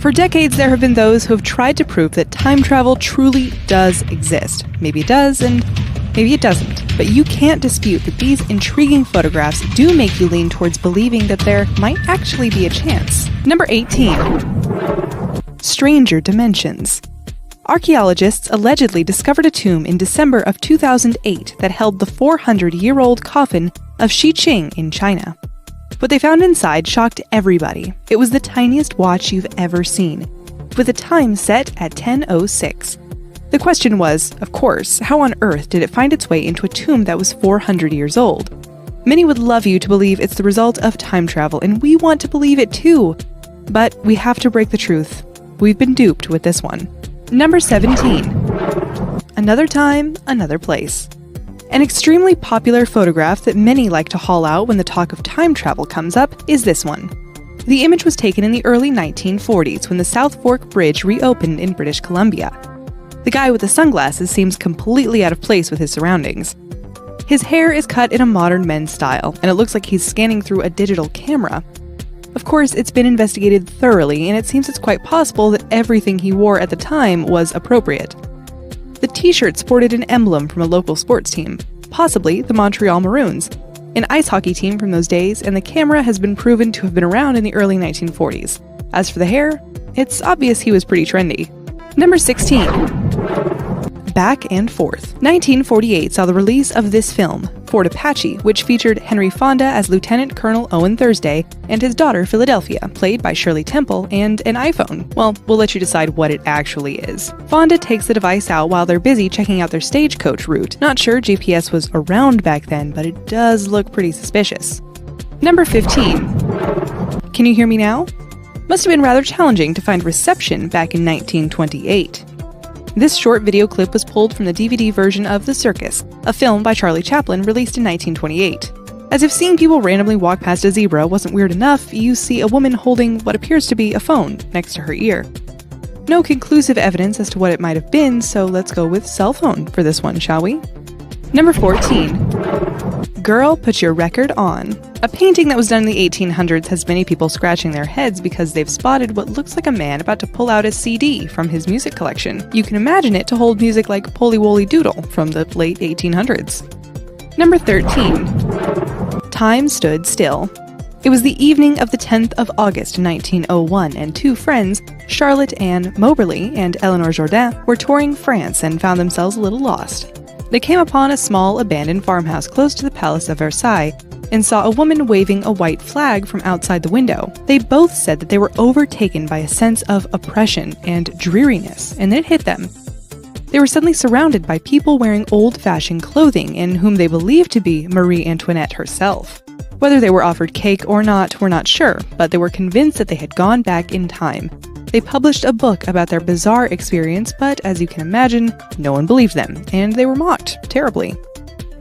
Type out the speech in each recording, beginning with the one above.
For decades, there have been those who have tried to prove that time travel truly does exist. Maybe it does, and maybe it doesn't. But you can't dispute that these intriguing photographs do make you lean towards believing that there might actually be a chance. Number 18. Stranger Dimensions. Archaeologists allegedly discovered a tomb in December of 2008 that held the 400-year-old coffin of Xi Qing in China. What they found inside shocked everybody. It was the tiniest watch you've ever seen, with a time set at 10:06. The question was, of course, how on earth did it find its way into a tomb that was 400 years old? Many would love you to believe it's the result of time travel, and we want to believe it too. But we have to break the truth. We've been duped with this one. Number 17. Another time, another place. An extremely popular photograph that many like to haul out when the talk of time travel comes up is this one. The image was taken in the early 1940s when the South Fork Bridge reopened in British Columbia. The guy with the sunglasses seems completely out of place with his surroundings. His hair is cut in a modern men's style, and it looks like he's scanning through a digital camera. Of course, it's been investigated thoroughly, and it seems it's quite possible that everything he wore at the time was appropriate. The t-shirt sported an emblem from a local sports team, possibly the Montreal Maroons, an ice hockey team from those days, and the camera has been proven to have been around in the early 1940s. As for the hair, it's obvious he was pretty trendy. Number 16. Back and Forth. 1948 saw the release of this film, Fort Apache, which featured Henry Fonda as Lieutenant Colonel Owen Thursday and his daughter Philadelphia, played by Shirley Temple, and an iPhone. Well, we'll let you decide what it actually is. Fonda takes the device out while they're busy checking out their stagecoach route. Not sure GPS was around back then, but it does look pretty suspicious. Number 15. Can you hear me now? Must have been rather challenging to find reception back in 1928. This short video clip was pulled from the DVD version of The Circus, a film by Charlie Chaplin released in 1928. As if seeing people randomly walk past a zebra wasn't weird enough, you see a woman holding what appears to be a phone next to her ear. No conclusive evidence as to what it might have been, so let's go with cell phone for this one, shall we? Number 14. Girl, Put Your Record On. A painting that was done in the 1800s has many people scratching their heads because they've spotted what looks like a man about to pull out a CD from his music collection. You can imagine it to hold music like Polly Wolly Doodle from the late 1800s. Number 13. Time Stood Still. It was the evening of the 10th of August 1901, and two friends, Charlotte Ann Moberly and Eleanor Jourdain, were touring France and found themselves a little lost. They came upon a small abandoned farmhouse close to the Palace of Versailles and saw a woman waving a white flag from outside the window. They both said that they were overtaken by a sense of oppression and dreariness, and it hit them. They were suddenly surrounded by people wearing old-fashioned clothing and whom they believed to be Marie Antoinette herself. Whether they were offered cake or not, we're not sure, but they were convinced that they had gone back in time. They published a book about their bizarre experience, but as you can imagine, no one believed them, and they were mocked terribly.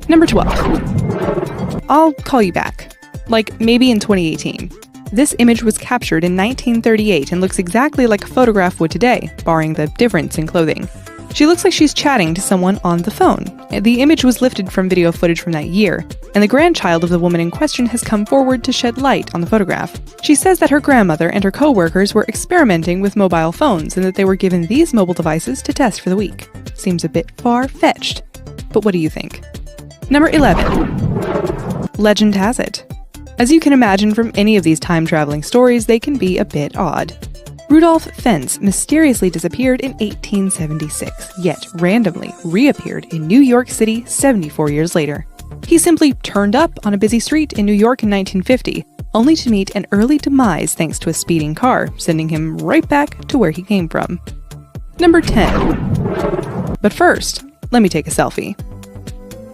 Number 12. I'll call you back. Like, maybe in 2018. This image was captured in 1938 and looks exactly like a photograph would today, barring the difference in clothing. She looks like she's chatting to someone on the phone. The image was lifted from video footage from that year, and the grandchild of the woman in question has come forward to shed light on the photograph. She says that her grandmother and her co-workers were experimenting with mobile phones and that they were given these mobile devices to test for the week. Seems a bit far-fetched. But what do you think? Number 11. Legend has it. As you can imagine from any of these time-traveling stories, they can be a bit odd. Rudolph Fentz mysteriously disappeared in 1876, yet randomly reappeared in New York City 74 years later. He simply turned up on a busy street in New York in 1950, only to meet an early demise thanks to a speeding car, sending him right back to where he came from. Number 10. But first, let me take a selfie.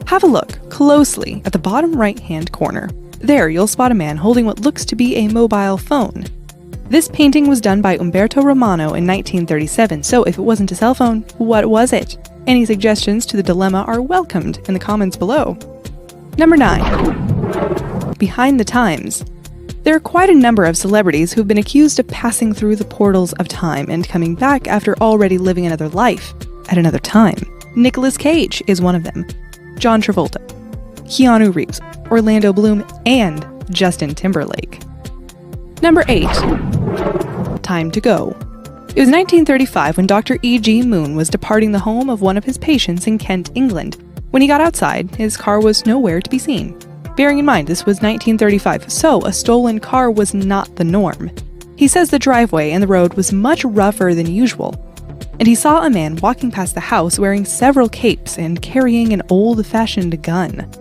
Have a look closely at the bottom right-hand corner. There you'll spot a man holding what looks to be a mobile phone. This painting was done by Umberto Romano in 1937, so if it wasn't a cell phone, what was it? Any suggestions to the dilemma are welcomed in the comments below. Number 9. Behind the times. There are quite a number of celebrities who've been accused of passing through the portals of time and coming back after already living another life at another time. Nicolas Cage is one of them. John Travolta, Keanu Reeves, Orlando Bloom, and Justin Timberlake. Number 8. Time to Go. It was 1935 when Dr. E.G. Moon was departing the home of one of his patients in Kent, England. When he got outside, his car was nowhere to be seen. Bearing in mind this was 1935, so a stolen car was not the norm. He says the driveway and the road was much rougher than usual, and he saw a man walking past the house wearing several capes and carrying an old-fashioned gun.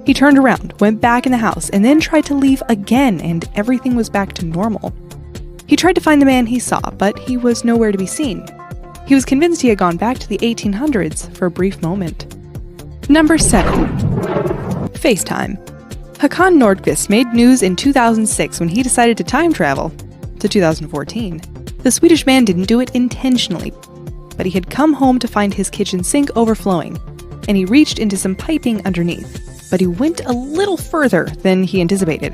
He turned around, went back in the house, and then tried to leave again, and everything was back to normal. He tried to find the man he saw, but he was nowhere to be seen. He was convinced he had gone back to the 1800s for a brief moment. Number 7. FaceTime. Håkan Nordqvist made news in 2006 when he decided to time travel to 2014. The Swedish man didn't do it intentionally, but he had come home to find his kitchen sink overflowing, and he reached into some piping underneath, but he went a little further than he anticipated.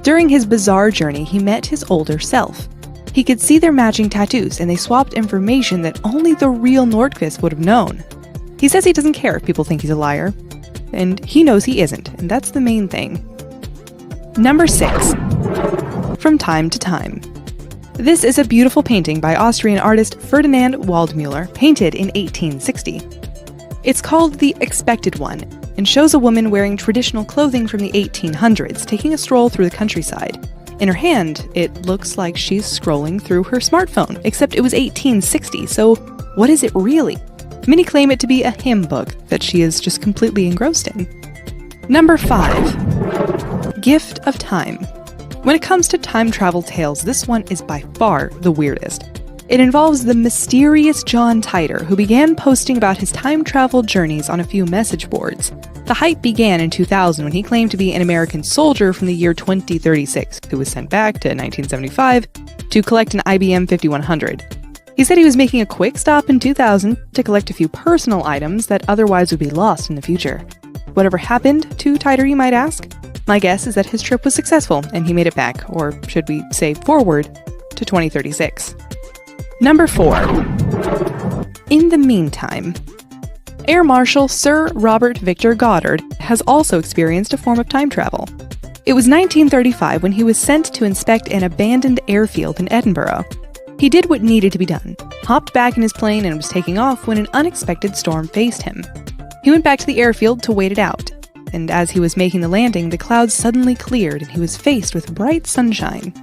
During his bizarre journey, he met his older self. He could see their matching tattoos, and they swapped information that only the real Nordqvist would have known. He says he doesn't care if people think he's a liar, and he knows he isn't, and that's the main thing. Number 6. From Time to Time. This is a beautiful painting by Austrian artist Ferdinand Waldmüller, painted in 1860. It's called The Expected One, and shows a woman wearing traditional clothing from the 1800s taking a stroll through the countryside. In her hand, it looks like she's scrolling through her smartphone, except it was 1860, so what is it really? Many claim it to be a hymn book that she is just completely engrossed in. Number 5. Gift of Time. When it comes to time travel tales, this one is by far the weirdest. It involves the mysterious John Titor, who began posting about his time travel journeys on a few message boards. The hype began in 2000 when he claimed to be an American soldier from the year 2036, who was sent back to 1975 to collect an IBM 5100. He said he was making a quick stop in 2000 to collect a few personal items that otherwise would be lost in the future. Whatever happened to Titor, you might ask? My guess is that his trip was successful and he made it back, or should we say forward, to 2036. Number 4. In the meantime. Air Marshal Sir Robert Victor Goddard has also experienced a form of time travel. It was 1935 when he was sent to inspect an abandoned airfield in Edinburgh. He did what needed to be done, hopped back in his plane and was taking off when an unexpected storm faced him. He went back to the airfield to wait it out, and as he was making the landing, the clouds suddenly cleared and he was faced with bright sunshine.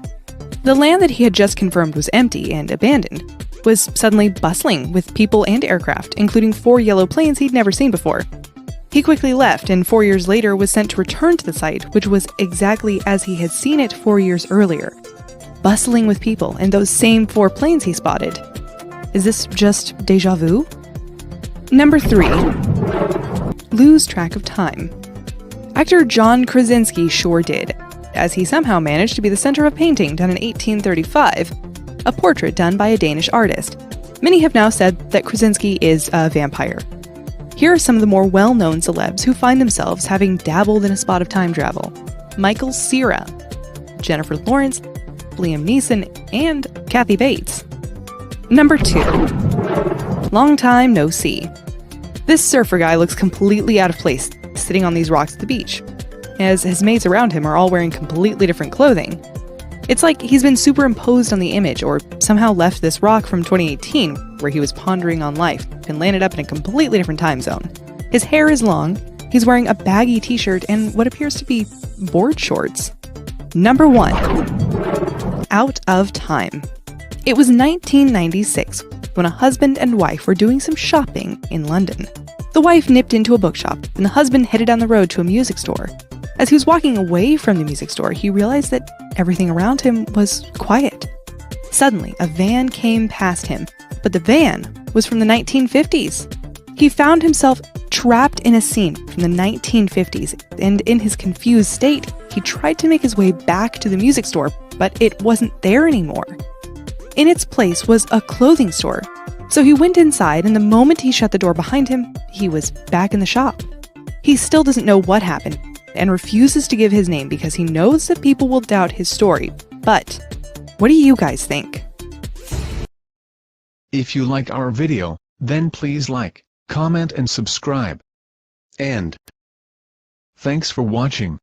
The land that he had just confirmed was empty and abandoned was suddenly bustling with people and aircraft, including 4 yellow planes he'd never seen before. He quickly left and 4 years later was sent to return to the site, which was exactly as he had seen it 4 years earlier. Bustling with people and those same 4 planes he spotted. Is this just déjà vu? Number 3. Lose track of time. Actor John Krasinski sure did, as he somehow managed to be the center of a painting done in 1835, a portrait done by a Danish artist. Many have now said that Krasinski is a vampire. Here are some of the more well-known celebs who find themselves having dabbled in a spot of time travel. Michael Cera, Jennifer Lawrence, Liam Neeson, and Kathy Bates. Number 2. Long time no see. This surfer guy looks completely out of place, sitting on these rocks at the beach, as his mates around him are all wearing completely different clothing. It's like he's been superimposed on the image, or somehow left this rock from 2018, where he was pondering on life, and landed up in a completely different time zone. His hair is long, he's wearing a baggy t-shirt and what appears to be board shorts. Number 1. Out of time. It was 1996 when a husband and wife were doing some shopping in London. The wife nipped into a bookshop, and the husband headed down the road to a music store. As he was walking away from the music store, he realized that everything around him was quiet. Suddenly, a van came past him, but the van was from the 1950s. He found himself trapped in a scene from the 1950s, and in his confused state, he tried to make his way back to the music store, but it wasn't there anymore. In its place was a clothing store. So he went inside, and the moment he shut the door behind him, he was back in the shop. He still doesn't know what happened, and refuses to give his name because he knows that people will doubt his story. But what do you guys think? If you like our video, then please like, comment and subscribe. And thanks for watching.